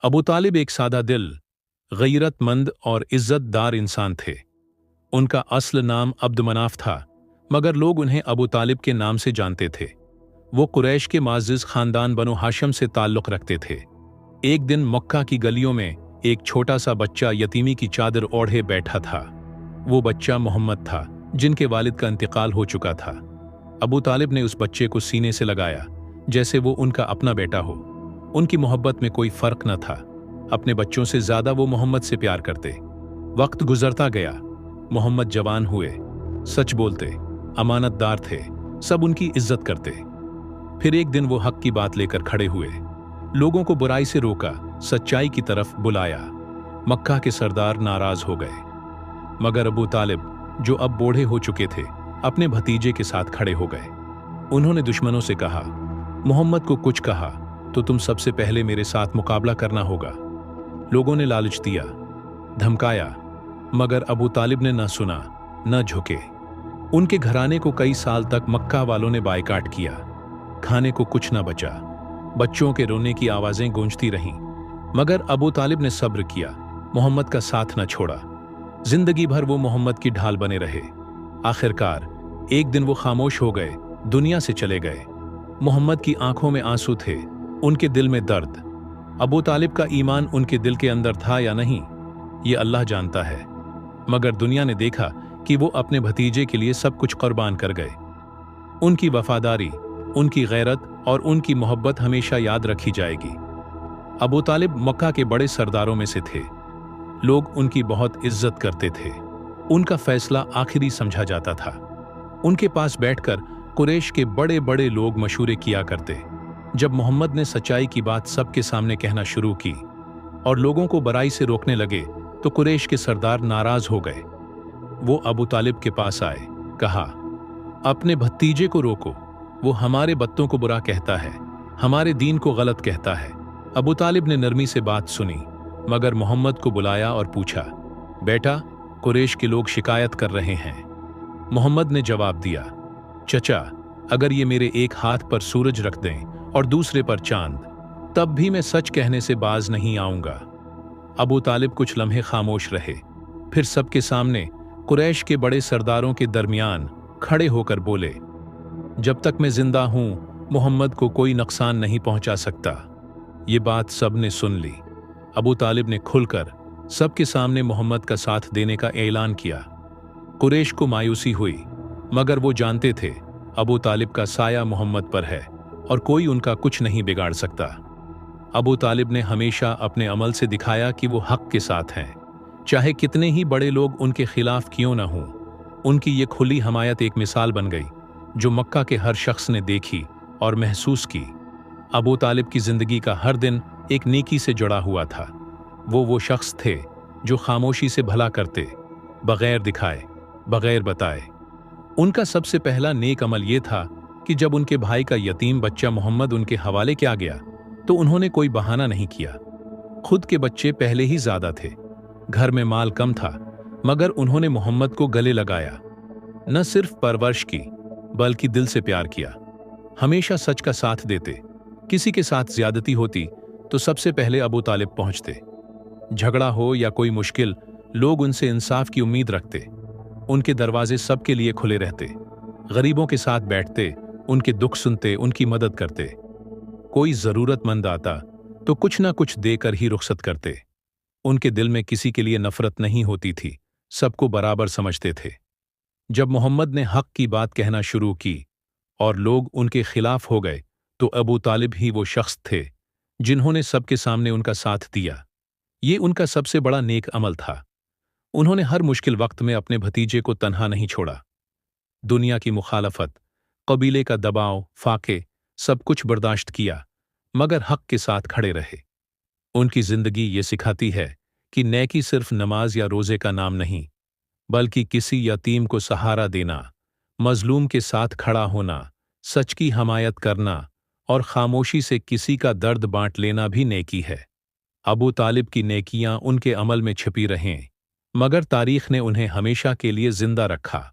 अबू तालिब एक सादा दिल, गैरतमंद और इज्जतदार इंसान थे। उनका अस्ल नाम अब्द मनाफ था, मगर लोग उन्हें अबू तालिब के नाम से जानते थे। वो कुरैश के माजिज खानदान बनो हाशिम से ताल्लुक रखते थे। एक दिन मक्का की गलियों में एक छोटा सा बच्चा यतीमी की चादर ओढ़े बैठा था। वो बच्चा मोहम्मद था, जिनके वालिद का इंतकाल हो चुका था। अबू तालिब ने उस बच्चे को सीने से लगाया, जैसे वो उनका अपना बेटा हो। उनकी मोहब्बत में कोई फर्क न था। अपने बच्चों से ज्यादा वो मोहम्मद से प्यार करते। वक्त गुजरता गया, मोहम्मद जवान हुए, सच बोलते, अमानतदार थे, सब उनकी इज्जत करते। फिर एक दिन वो हक की बात लेकर खड़े हुए, लोगों को बुराई से रोका, सच्चाई की तरफ बुलाया। मक्का के सरदार नाराज हो गए, मगर अबू तालिब, जो अब बूढ़े हो चुके थे, अपने भतीजे के साथ खड़े हो गए। उन्होंने दुश्मनों से कहा, मोहम्मद को कुछ कहा तो तुम सबसे पहले मेरे साथ मुकाबला करना होगा। लोगों ने लालच दिया, धमकाया, मगर अबू तालिब ने न सुना, न झुके। उनके घराने को कई साल तक मक्का वालों ने बायकाट किया। खाने को कुछ न बचा, बच्चों के रोने की आवाजें गूंजती रहीं, मगर अबू तालिब ने सब्र किया, मोहम्मद का साथ न छोड़ा। जिंदगी भर वो मोहम्मद की ढाल बने रहे। आखिरकार एक दिन वो खामोश हो गए, दुनिया से चले गए। मोहम्मद की आंखों में आंसू थे, उनके दिल में दर्द। अबू तालिब का ईमान उनके दिल के अंदर था या नहीं, ये अल्लाह जानता है, मगर दुनिया ने देखा कि वो अपने भतीजे के लिए सब कुछ कुर्बान कर गए। उनकी वफादारी, उनकी गैरत और उनकी मोहब्बत हमेशा याद रखी जाएगी। अबू तालिब मक्का के बड़े सरदारों में से थे। लोग उनकी बहुत इज्जत करते थे। उनका फैसला आखिरी समझा जाता था। उनके पास बैठकर कुरैश के बड़े बड़े लोग मशूरे किया करते। जब मोहम्मद ने सच्चाई की बात सबके सामने कहना शुरू की और लोगों को बुराई से रोकने लगे, तो कुरैश के सरदार नाराज हो गए। वो अबू तालिब के पास आए, कहा, अपने भतीजे को रोको, वो हमारे बत्तों को बुरा कहता है, हमारे दीन को गलत कहता है। अबू तालिब ने नरमी से बात सुनी, मगर मोहम्मद को बुलाया और पूछा, बेटा, कुरैश के लोग शिकायत कर रहे हैं। मोहम्मद ने जवाब दिया, चचा, अगर ये मेरे एक हाथ पर सूरज रख दें और दूसरे पर चांद, तब भी मैं सच कहने से बाज नहीं आऊंगा। अबू तालिब कुछ लम्हे खामोश रहे, फिर सबके सामने कुरैश के बड़े सरदारों के दरमियान खड़े होकर बोले, जब तक मैं जिंदा हूं, मोहम्मद को कोई नुकसान नहीं पहुंचा सकता। ये बात सबने सुन ली। अबू तालिब ने खुलकर सबके सामने मोहम्मद का साथ देने का ऐलान किया। कुरैश को मायूसी हुई, मगर वो जानते थे अबू तालिब का साया मोहम्मद पर है और कोई उनका कुछ नहीं बिगाड़ सकता। अबू तालिब ने हमेशा अपने अमल से दिखाया कि वो हक के साथ हैं, चाहे कितने ही बड़े लोग उनके खिलाफ क्यों न हों। उनकी ये खुली हमायत एक मिसाल बन गई, जो मक्का के हर शख्स ने देखी और महसूस की। अबू तालिब की जिंदगी का हर दिन एक नेकी से जुड़ा हुआ था। वो शख्स थे जो खामोशी से भला करते, बगैर दिखाए, बगैर बताए। उनका सबसे पहला नेक अमल ये था कि जब उनके भाई का यतीम बच्चा मोहम्मद उनके हवाले किया गया, तो उन्होंने कोई बहाना नहीं किया। खुद के बच्चे पहले ही ज्यादा थे, घर में माल कम था, मगर उन्होंने मोहम्मद को गले लगाया। न सिर्फ परवरिश की, बल्कि दिल से प्यार किया। हमेशा सच का साथ देते। किसी के साथ ज्यादती होती तो सबसे पहले अबू तालिब पहुंचते। झगड़ा हो या कोई मुश्किल, लोग उनसे इंसाफ की उम्मीद रखते। उनके दरवाजे सबके लिए खुले रहते। गरीबों के साथ बैठते, उनके दुख सुनते, उनकी मदद करते। कोई जरूरतमंद आता तो कुछ ना कुछ देकर ही रुखसत करते। उनके दिल में किसी के लिए नफरत नहीं होती थी, सबको बराबर समझते थे। जब मोहम्मद ने हक की बात कहना शुरू की और लोग उनके खिलाफ हो गए, तो अबू तालिब ही वो शख्स थे जिन्होंने सबके सामने उनका साथ दिया। ये उनका सबसे बड़ा नेक अमल था। उन्होंने हर मुश्किल वक्त में अपने भतीजे को तन्हा नहीं छोड़ा। दुनिया की मुखालफत, कबीले का दबाव, फाके, सब कुछ बर्दाश्त किया, मगर हक के साथ खड़े रहे। उनकी जिंदगी ये सिखाती है कि नेकी सिर्फ नमाज या रोजे का नाम नहीं, बल्कि किसी यतीम को सहारा देना, मजलूम के साथ खड़ा होना, सच की हमायत करना और खामोशी से किसी का दर्द बांट लेना भी नेकी है। अबू तालिब की नेकियां उनके अमल में छिपी रहें, मगर तारीख ने उन्हें हमेशा के लिए जिंदा रखा।